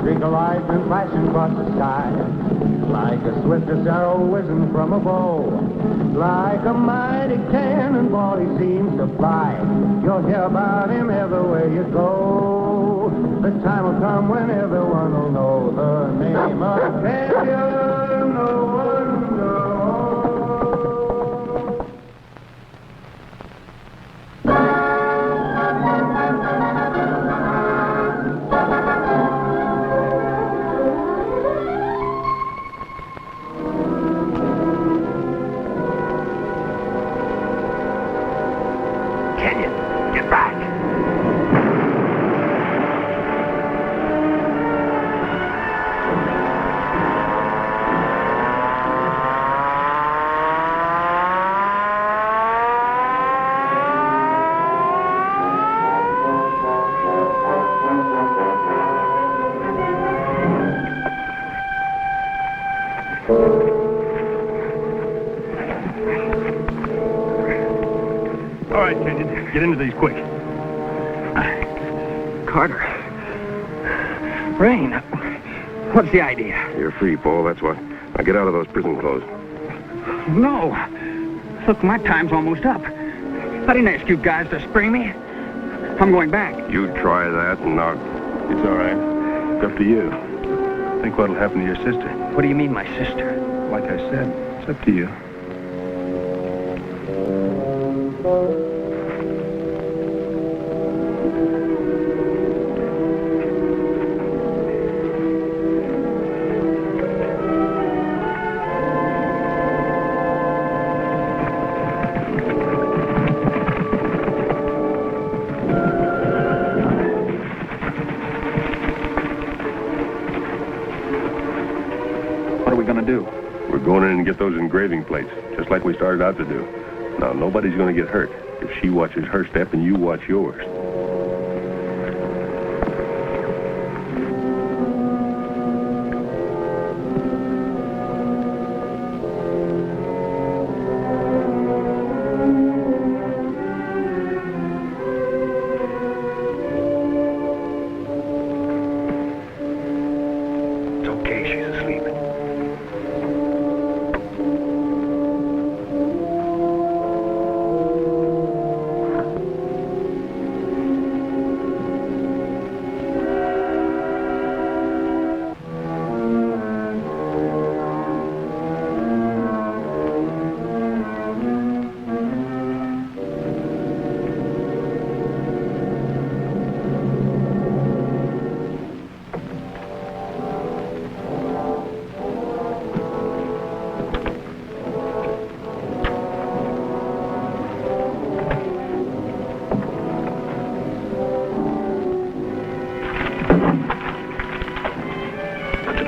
streak of lightning flashing across the sky, like a swiftest arrow whizzing from a bow, like a mighty cannonball he seems to fly. You'll hear about him everywhere you go. The time will come when everyone will know the name of champion. No one knows. Get into these quick. Carter. Rain. What's the idea? You're free, Paul, that's what. Now get out of those prison clothes. No. Look, my time's almost up. I didn't ask you guys to spring me. I'm going back. You try that and not... It's all right. It's up to you. Think what'll happen to your sister. What do you mean, my sister? Like I said, it's up to you. Going in and get those engraving plates, just like we started out to do. Now, nobody's going to get hurt if she watches her step and you watch yours. It's okay, she's asleep.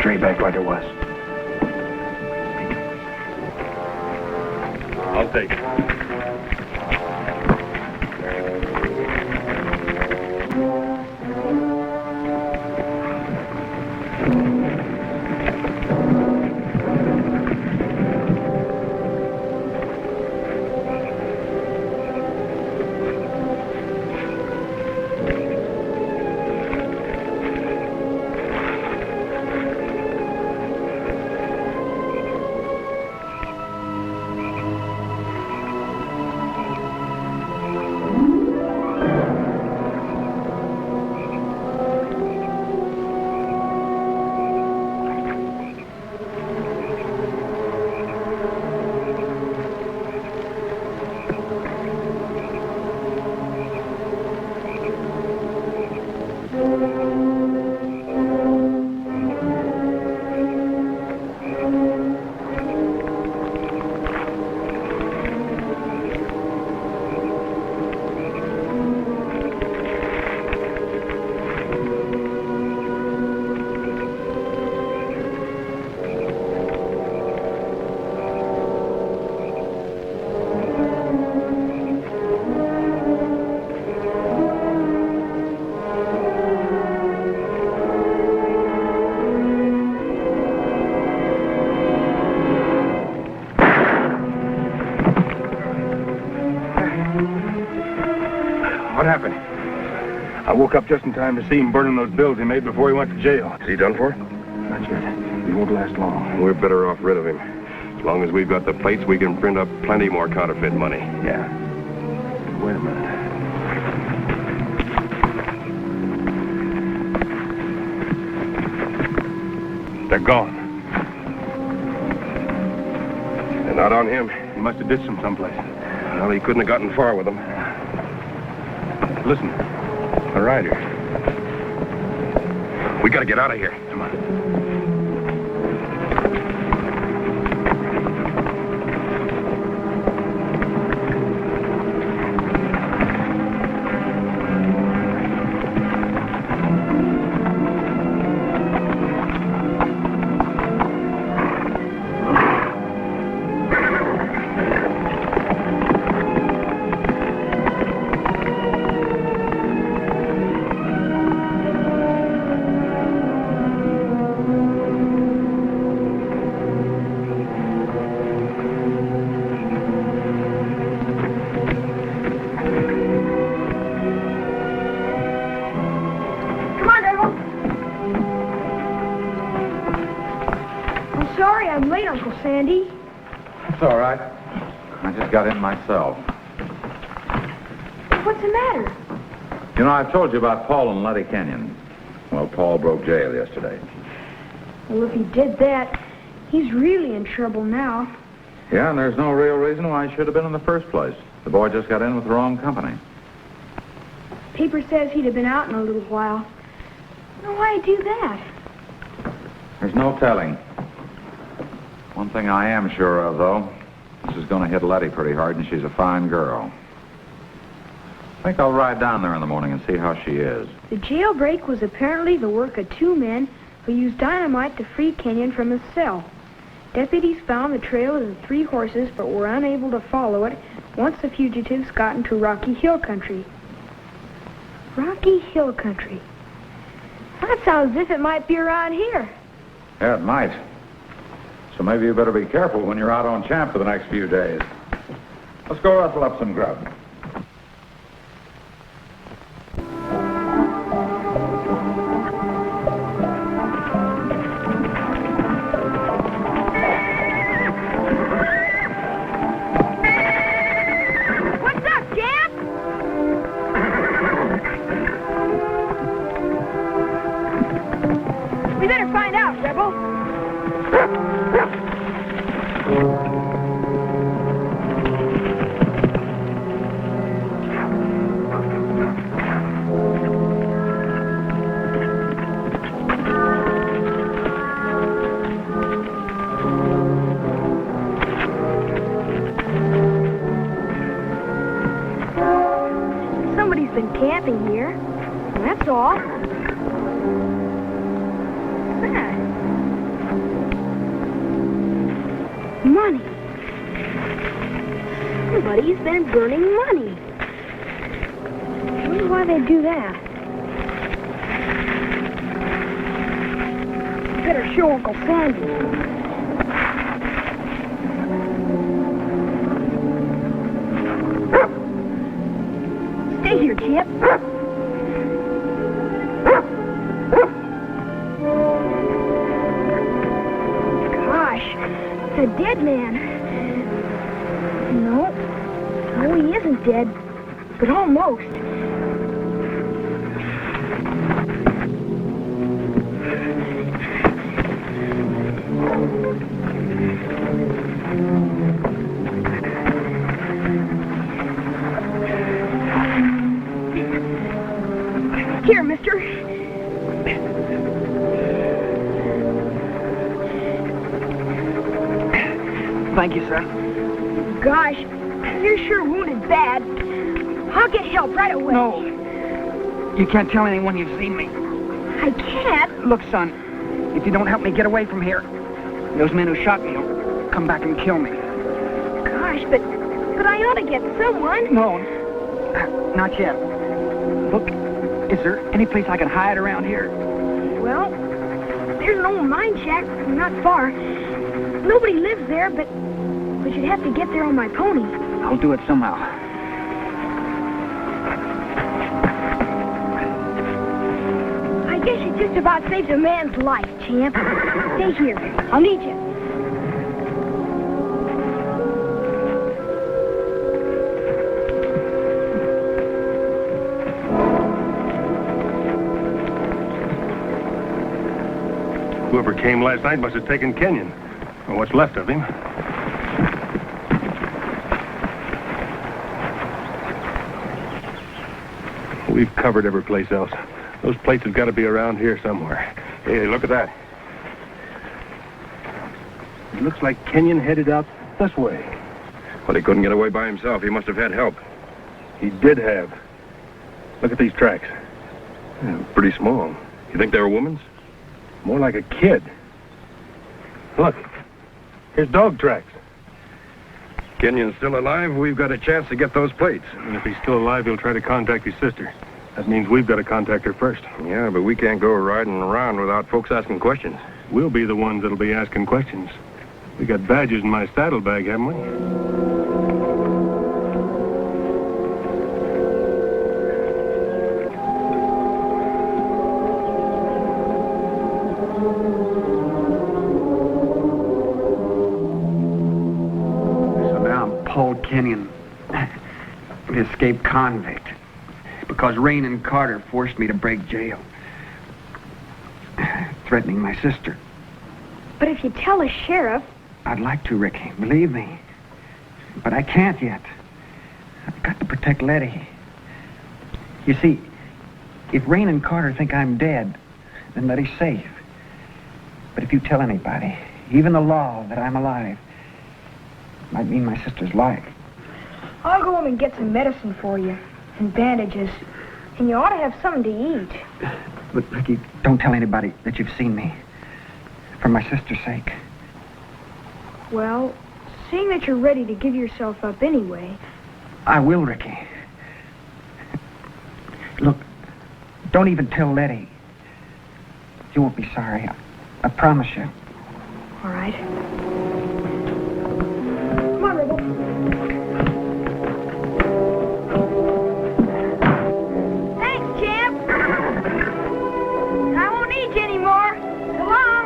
Tray back like it was. I'll take it. I woke up just in time to see him burning those bills he made before he went to jail. Is he done for? Not yet. He won't last long. We're better off rid of him. As long as we've got the plates, we can print up plenty more counterfeit money. Yeah. Wait a minute. They're gone. They're not on him. He must have ditched them someplace. Well, he couldn't have gotten far with them. Listen, a rider. We gotta get out of here. Come on. I'm late, Uncle Sandy. It's all right. I just got in myself. What's the matter? You know, I've told you about Paul and Letty Kenyon. Well, Paul broke jail yesterday. Well, if he did that, he's really in trouble now. Yeah, and there's no real reason why he should have been in the first place. The boy just got in with the wrong company. Paper says he'd have been out in a little while. Well, why'd he do that? There's no telling. One thing I am sure of, though, this is going to hit Letty pretty hard, and she's a fine girl. I think I'll ride down there in the morning and see how she is. The jailbreak was apparently the work of two men who used dynamite to free Kenyon from his cell. Deputies found the trail of the three horses, but were unable to follow it once the fugitives got into Rocky Hill Country. Rocky Hill Country. That sounds as if it might be around here. Yeah, it might. So maybe you better be careful when you're out on champ for the next few days. Let's go rustle up some grub. What's up, Champ? We better find out, Rebel. Somebody's been camping here. That's all. Money. Somebody's been burning money. I wonder why they'd do that. Better show Uncle Sandy. Stay here, Chip. A dead man. No, he isn't dead, but almost. Here, mister. Thank you, sir. Gosh, you're sure wounded bad. I'll get help right away. No. You can't tell anyone you've seen me. I can't. Look, son, if you don't help me get away from here, those men who shot me will come back and kill me. Gosh, but I ought to get someone. No, not yet. Look, is there any place I can hide around here? Well, there's an old mine shack not far. Nobody lives there, but you'd have to get there on my pony. I'll do it somehow. just about saves a man's life, champ. Stay here. I'll need you. Whoever came last night must have taken Kenyon, or what's left of him. We've covered every place else. Those plates have got to be around here somewhere. Hey, look at that. It looks like Kenyon headed out this way. Well, he couldn't get away by himself. He must have had help. He did have. Look at these tracks. Yeah, pretty small. You think they were a woman's? More like a kid. Look, here's dog tracks. Kenyon's still alive. We've got a chance to get those plates. And if he's still alive, he'll try to contact his sister. That means we've got to contact her first. Yeah, but we can't go riding around without folks asking questions. We'll be the ones that'll be asking questions. We got badges in my saddlebag, haven't we? So now I'm Paul Kenyon, an escaped convict, because Rain and Carter forced me to break jail, threatening my sister. But if you tell the sheriff... I'd like to, Ricky, believe me. But I can't yet. I've got to protect Letty. You see, if Rain and Carter think I'm dead, then Letty's safe. But if you tell anybody, even the law, that I'm alive, it might mean my sister's life. I'll go home and get some medicine for you, and bandages. And you ought to have something to eat. But, Ricky, don't tell anybody that you've seen me. For my sister's sake. Well, seeing that you're ready to give yourself up anyway... I will, Ricky. Look, don't even tell Letty. You won't be sorry. I promise you. All right. Come on, Rebel. Thanks, champ. I won't need you anymore. So long.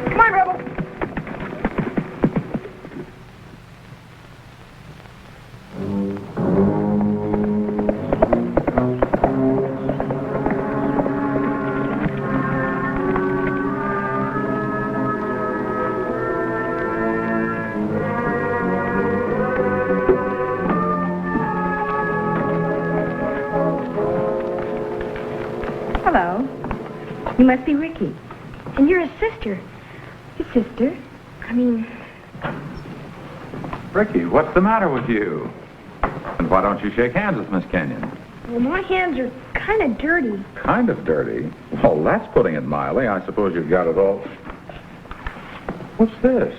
Come on, Rebel. Hello. You must be Ricky. And you're his sister. His sister? I mean, Ricky, what's the matter with you? And why don't you shake hands with Miss Kenyon? well, my hands are kind of dirty. Kind of dirty. Well, that's putting it mildly. I suppose you've got it all. What's this?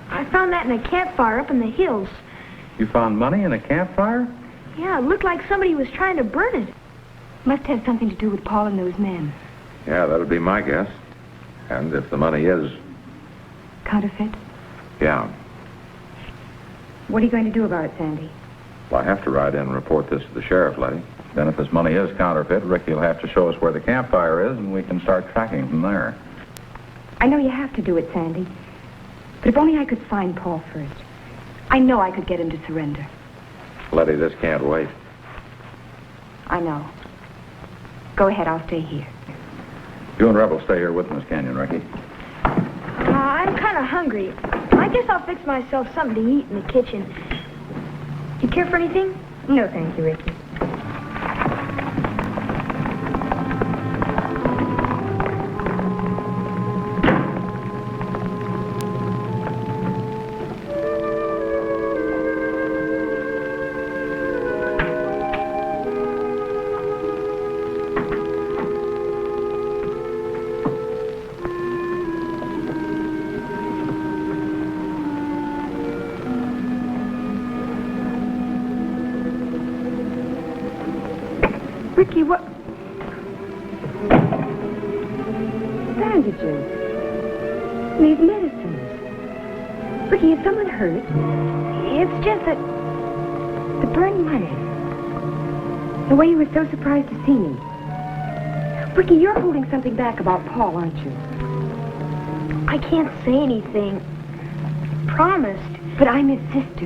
I found that in a campfire up in the hills. You found money in a campfire? Yeah, it looked like somebody was trying to burn it. Must have something to do with Paul and those men. Yeah, that'd be my guess. And if the money is... Counterfeit? Yeah. What are you going to do about it, Sandy? Well, I have to ride in and report this to the sheriff, Letty. Then if this money is counterfeit, Ricky will have to show us where the campfire is, and we can start tracking from there. I know you have to do it, Sandy. But if only I could find Paul first. I know I could get him to surrender. Letty, this can't wait. I know. Go ahead, I'll stay here. You and Rebel stay here with Miss Kenyon, Ricky. I'm kind of hungry. I guess I'll fix myself something to eat in the kitchen. You care for anything? No, thank you, Ricky. Ricky, what? Bandages. These medicines. Ricky, is someone hurt? It's just that... The burned money. The way you were so surprised to see me. Ricky, you're holding something back about Paul, aren't you? I can't say anything. Promised. But I'm his sister.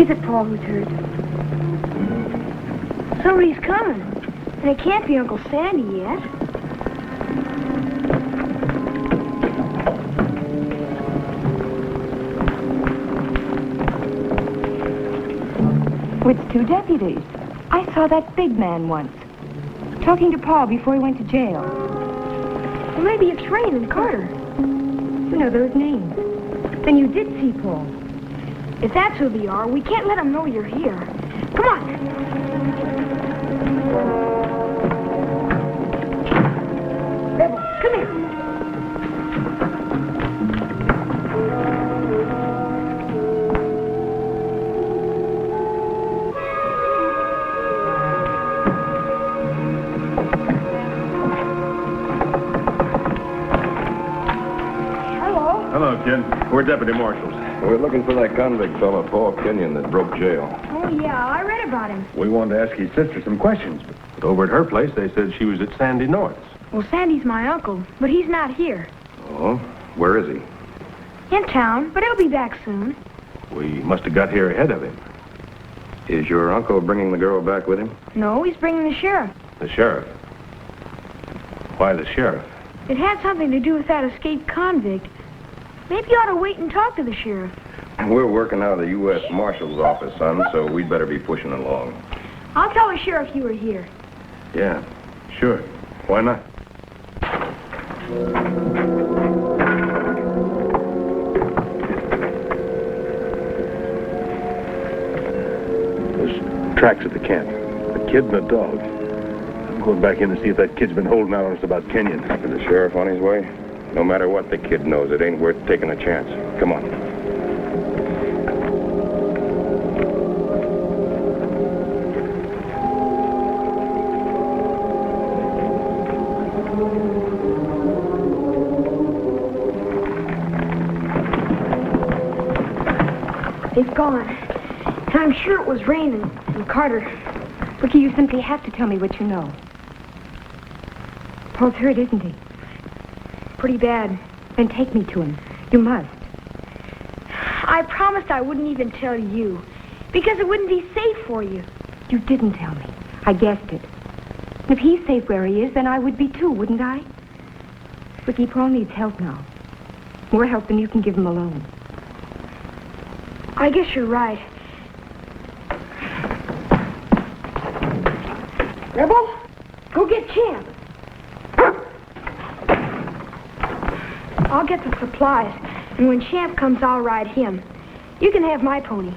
Is it Paul who's hurt? Somebody's coming. And it can't be Uncle Sandy yet. It's two deputies. I saw that big man once. Talking to Paul before he went to jail. Well, maybe it's Rain and Carter. You know those names. Then you did see Paul. If that's who they are, we can't let them know you're here. Come on. Rebel, come here. Hello, kid. We're deputy marshals. We're looking for that convict fellow, Paul Kenyon, that broke jail. Oh, yeah, I read about him. We wanted to ask his sister some questions, but over at her place, they said she was at Sandy North's. Well, Sandy's my uncle, but he's not here. Oh? Where is he? In town, but he'll be back soon. We must have got here ahead of him. Is your uncle bringing the girl back with him? No, he's bringing the sheriff. The sheriff. Why the sheriff? It had something to do with that escaped convict. Maybe you ought to wait and talk to the sheriff. We're working out of the U.S. Marshal's office, son, so we'd better be pushing along. I'll tell the sheriff you were here. Yeah, sure. Why not? There's tracks at the camp. A kid and a dog. I'm going back in to see if that kid's been holding out on us about Kenyon. Is the sheriff on his way? No matter what the kid knows, it ain't worth taking a chance. Come on. They've gone. And I'm sure it was Rain and Carter. Ricky, you simply have to tell me what you know. Paul's hurt, isn't he? Pretty bad. Then take me to him. You must. I promised I wouldn't even tell you, because it wouldn't be safe for you. You didn't tell me. I guessed it. And if he's safe where he is, then I would be too, wouldn't I? Ricky, Paul needs help now. More help than you can give him alone. I guess you're right. Rebel, go get Champ. I'll get the supplies, and when Champ comes, I'll ride him. You can have my pony.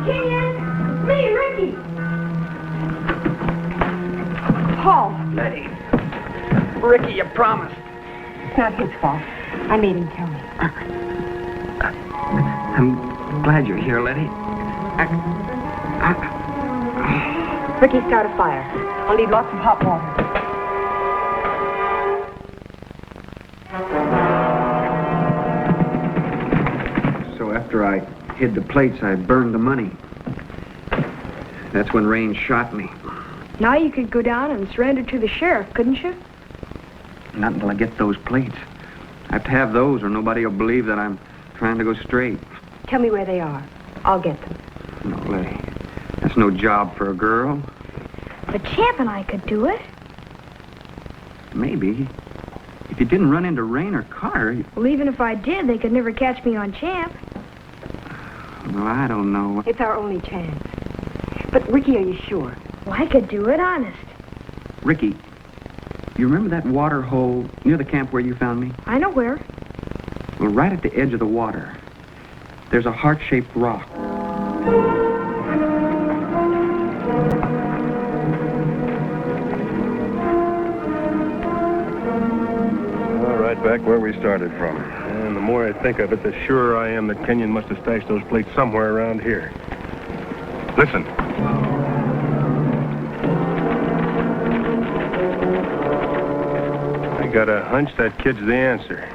Kenyon, it's me, Ricky. Paul! Letty. Ricky, you promised. It's not his fault. I made him tell me. I'm glad you're here, Letty. Ricky, start a fire. I'll need lots of hot water. So after I hid the plates, I burned the money. That's when Rain shot me. Now you could go down and surrender to the sheriff, couldn't you? Not until I get those plates. I have to have those or nobody will believe that I'm trying to go straight. Tell me where they are. I'll get them. No, Letty. That's no job for a girl. But Champ and I could do it. Maybe. If you didn't run into Rain or Carter, Well, even if I did, they could never catch me on Champ. well, I don't know. It's our only chance. But, Ricky, are you sure? Well, I could do it, honest. Ricky, you remember that water hole near the camp where you found me? I know where. Well, right at the edge of the water, there's a heart-shaped rock. All right, back where we started from. And the more I think of it, the surer I am that Kenyon must have stashed those plates somewhere around here. Listen. I got a hunch that kid's the answer.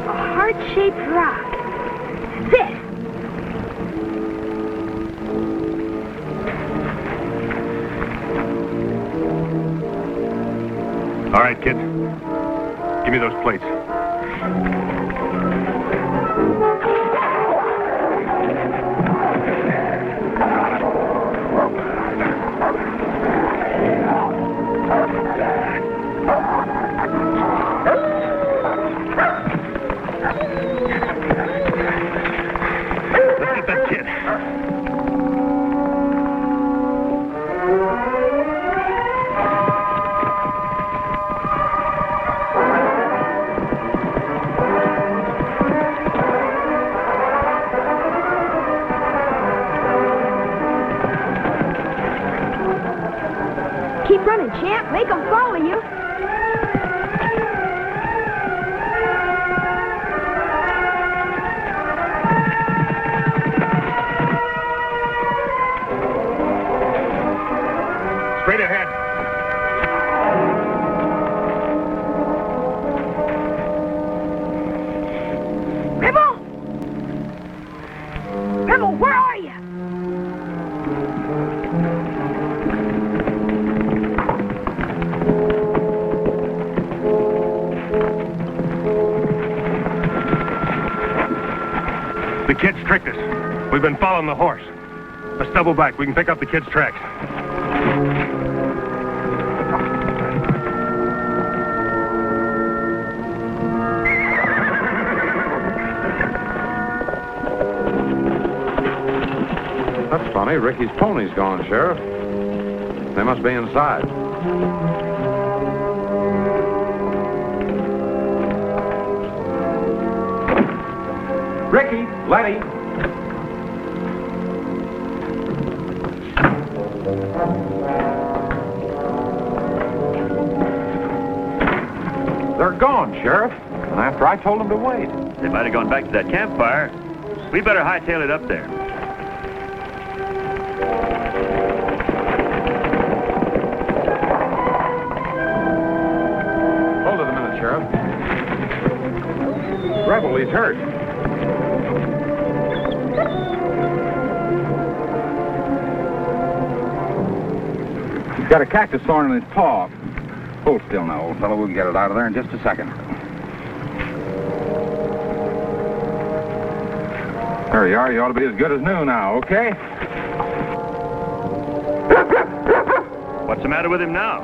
A heart-shaped rock. This. All right, kid. Give me those plates. Let's get that kid. Keep running, champ. Make them follow you. Straight ahead. Rebel! Rebel, where are you? The kid's tricked us. We've been following the horse. Let's double back. We can pick up the kid's tracks. That's funny. Ricky's pony's gone, Sheriff. They must be inside. Ricky, Letty. They're gone, Sheriff. After I told them to wait. They might have gone back to that campfire. We better hightail it up there. Hold it a minute, Sheriff. Rebel, he's hurt. He's got a cactus thorn in his paw. Hold still now, old fellow. We'll get it out of there in just a second. There you are. You ought to be as good as new now, okay? What's the matter with him now?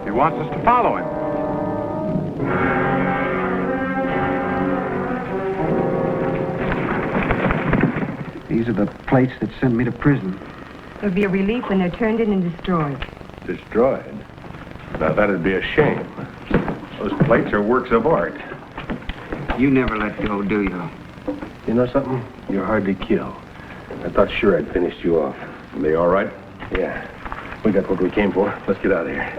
He wants us to follow him. These are the plates that sent me to prison. It'll be a relief when they're turned in and destroyed. Destroyed? Now, that'd be a shame. Those plates are works of art. You never let go, do you? You know something? You're hard to kill. I thought sure I'd finished you off. Are they all right? Yeah. We got what we came for. Let's get out of here.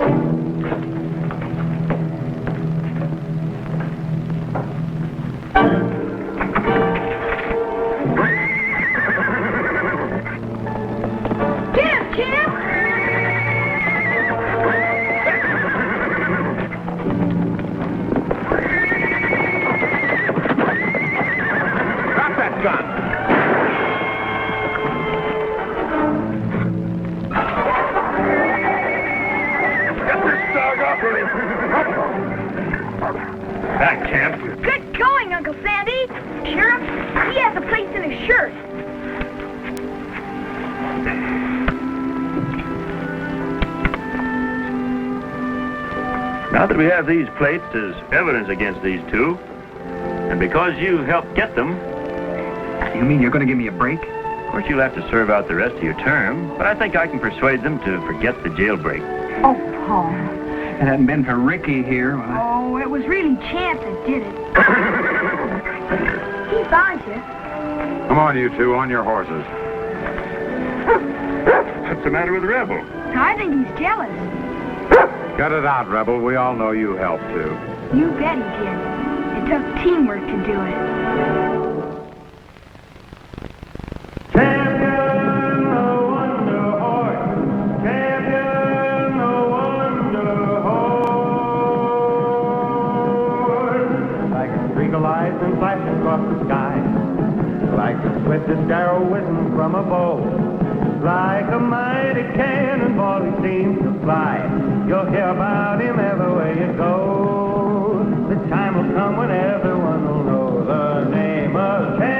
Back, Champ. Good going, Uncle Sandy. Sheriff, he has a place in his shirt. Now that we have these plates as evidence against these two, and because you helped get them, You mean you're going to give me a break? of course you'll have to serve out the rest of your term, but I think I can persuade them to forget the jailbreak. Oh, Paul. If it hadn't been for Ricky here, well, Oh, it was really Champ that did it. He found you. Come on, you two, on your horses. What's the matter with Rebel? I think he's jealous. Cut it out, Rebel. We all know you helped, too. You bet he did. It took teamwork to do it. Champion, the Wonder Horse. Champion, the Wonder Horse. Like a streak of lightning flashing across the sky. Like the swiftest arrow whizzing from a bow. Like a mighty cannonball he seems to fly. You'll hear about him everywhere you go. The time will come when everyone will know the name of Champion.